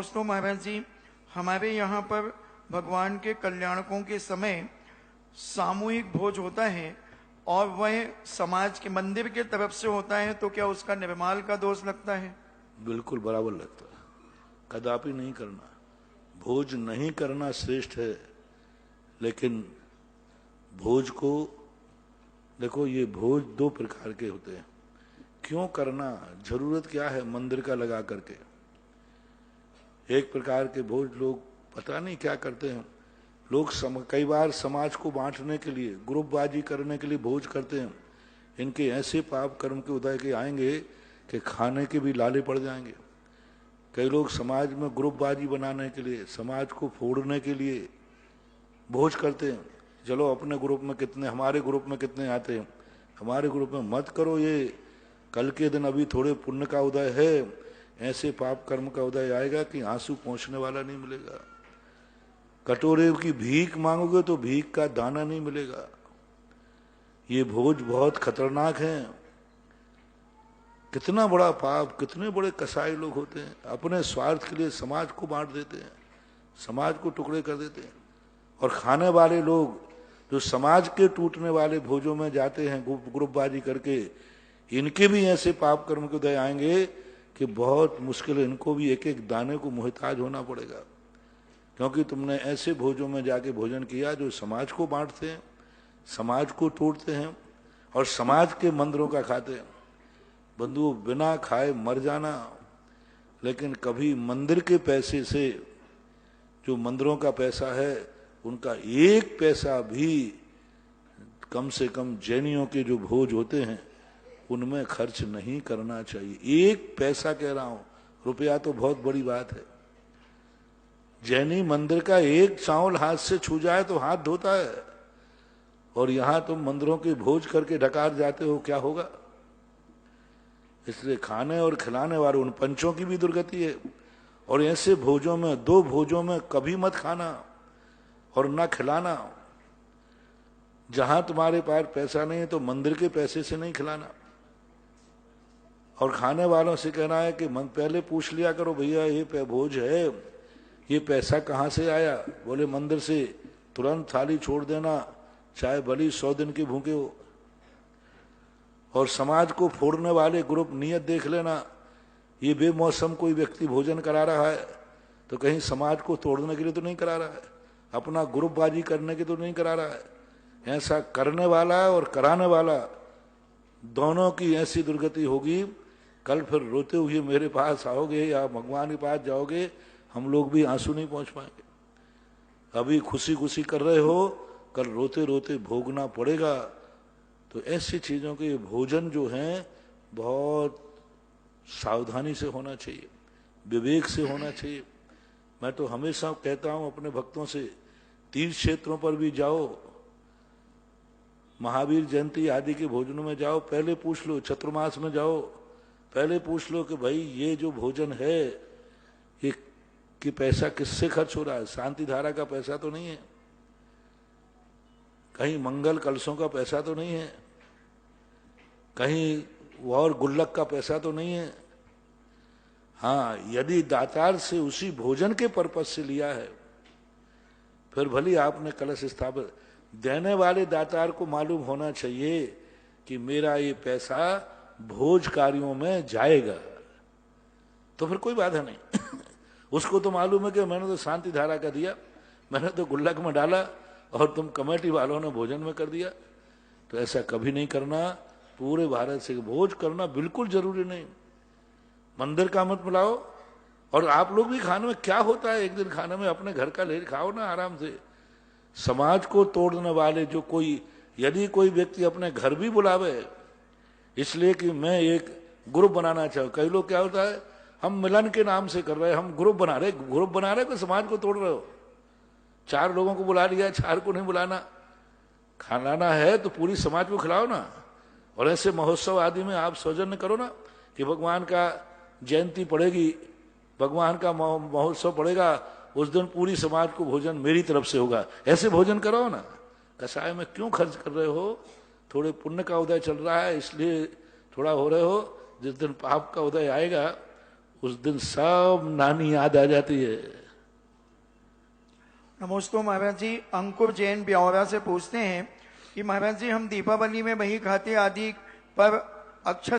दोस्तों, महाराज जी, हमारे यहाँ पर भगवान के कल्याणकों के समय सामूहिक भोज होता है और वह समाज के मंदिर के तरफ से होता है, तो क्या उसका निर्माल का दोष लगता है? बिल्कुल बराबर लगता है। कदापि नहीं करना। भोज नहीं करना श्रेष्ठ है, लेकिन भोज को देखो, ये भोज दो प्रकार के होते हैं। क्यों करना, जरूरत क्या है मंदिर का लगा करके? एक प्रकार के भोज लोग पता नहीं क्या करते हैं। लोग कई बार समाज को बांटने के लिए, ग्रुपबाजी करने के लिए भोज करते हैं। इनके ऐसे पाप कर्म के उदय के आएंगे कि खाने के भी लाले पड़ जाएंगे। कई लोग समाज में ग्रुपबाजी बनाने के लिए, समाज को फोड़ने के लिए भोज करते हैं। चलो अपने ग्रुप में कितने, हमारे ग्रुप में कितने आते हैं, हमारे ग्रुप में मत करो ये, कल के दिन अभी थोड़े पुण्य का उदय है, ऐसे पाप कर्म का उदय आएगा कि आंसू पहुंचने वाला नहीं मिलेगा। कटोरे की भीख मांगोगे तो भीख का दाना नहीं मिलेगा। ये भोज बहुत खतरनाक है। कितना बड़ा पाप, कितने बड़े कसाई लोग होते हैं, अपने स्वार्थ के लिए समाज को बांट देते हैं, समाज को टुकड़े कर देते हैं। और खाने वाले लोग जो समाज के टूटने वाले भोजों में जाते हैं ग्रुपबाजी करके, इनके भी ऐसे पाप कर्म के उदय आएंगे कि बहुत मुश्किल है, इनको भी एक एक दाने को मुहताज होना पड़ेगा। क्योंकि तुमने ऐसे भोजों में जाके भोजन किया जो समाज को बांटते हैं, समाज को तोड़ते हैं और समाज के मंदिरों का खाते हैं। बंधुओं, बिना खाए मर जाना, लेकिन कभी मंदिर के पैसे से, जो मंदिरों का पैसा है, उनका एक पैसा भी कम से कम जैनियों के जो भोज होते हैं उनमें खर्च नहीं करना चाहिए। एक पैसा कह रहा हूं, रुपया तो बहुत बड़ी बात है। जैनी मंदिर का एक चावल हाथ से छू जाए तो हाथ धोता है, और यहां तुम मंदिरों के भोज करके ढकार जाते हो, क्या होगा? इसलिए खाने और खिलाने वाले उन पंचों की भी दुर्गति है। और ऐसे भोजों में, दो भोजों में कभी मत खाना और न खिलाना। जहां तुम्हारे पास पैसा नहीं है तो मंदिर के पैसे से नहीं खिलाना। और खाने वालों से कहना है कि पहले पूछ लिया करो, भैया ये भोज है, ये पैसा कहाँ से आया? बोले मंदिर से। तुरंत थाली छोड़ देना, चाहे भली 100 दिन के भूखे हो। और समाज को फोड़ने वाले ग्रुप नियत देख लेना, ये बेमौसम कोई व्यक्ति भोजन करा रहा है तो कहीं समाज को तोड़ने के लिए तो नहीं करा रहा है, अपना ग्रुपबाजी करने के तो नहीं करा रहा है। ऐसा करने वाला और कराने वाला दोनों की ऐसी दुर्गति होगी, कल फिर रोते हुए मेरे पास आओगे या भगवान के पास जाओगे, हम लोग भी आंसू नहीं पहुंच पाएंगे। अभी खुशी खुशी कर रहे हो, कल रोते रोते भोगना पड़ेगा। तो ऐसी चीजों के भोजन जो हैं बहुत सावधानी से होना चाहिए, विवेक से होना चाहिए। मैं तो हमेशा कहता हूं अपने भक्तों से, तीर्थ क्षेत्रों पर भी जाओ, महावीर जयंती आदि के भोजनों में जाओ, पहले पूछ लो, चतुर्मास में जाओ, पहले पूछ लो कि भाई ये जो भोजन है ये कि पैसा किससे खर्च हो रहा है? शांति धारा का पैसा तो नहीं है, कहीं मंगल कलशों का पैसा तो नहीं है, कहीं और गुल्लक का पैसा तो नहीं है। हाँ, यदि दातार से उसी भोजन के पर्पज से लिया है, फिर भले आपने कलश स्थापित, देने वाले दातार को मालूम होना चाहिए कि मेरा ये पैसा भोज कार्यों में जाएगा, तो फिर कोई बाधा नहीं। उसको तो मालूम है कि मैंने तो शांति धारा का दिया, मैंने तो गुल्लक में डाला और तुम कमेटी वालों ने भोजन में कर दिया। तो ऐसा कभी नहीं करना। पूरे भारत से भोज करना बिल्कुल जरूरी नहीं, मंदिर का मत बुलाओ। और आप लोग भी खाने में क्या होता है, एक दिन खाने में अपने घर का ले खाओ ना आराम से। समाज को तोड़ने वाले जो कोई, यदि कोई व्यक्ति अपने घर भी बुलावे इसलिए कि मैं एक ग्रुप बनाना चाहूँ, कई लोग क्या होता है, हम मिलन के नाम से कर रहे हैं, हम ग्रुप बना रहे कोई समाज को तोड़ रहे हो। 4 लोगों को बुला लिया, 4 को नहीं बुलाना। खाना है तो पूरी समाज को खिलाओ ना। और ऐसे महोत्सव आदि में आप सौजन्य करो ना कि भगवान का जयंती पड़ेगी, भगवान का महोत्सव पड़ेगा, उस दिन पूरी समाज को भोजन मेरी तरफ से होगा, ऐसे भोजन करो ना। कसाय में क्यों खर्च कर रहे हो? थोड़े पुण्य का उदय चल रहा है इसलिए थोड़ा हो रहे हो, जिस दिन पाप का उदय आएगा उस दिन सब नानी याद आ जाती है। नमोस्तु महाराज जी, अंकुर जैन ब्यावरा से पूछते हैं कि महाराज जी हम दीपावली में वही खाते आदि पर अक्षत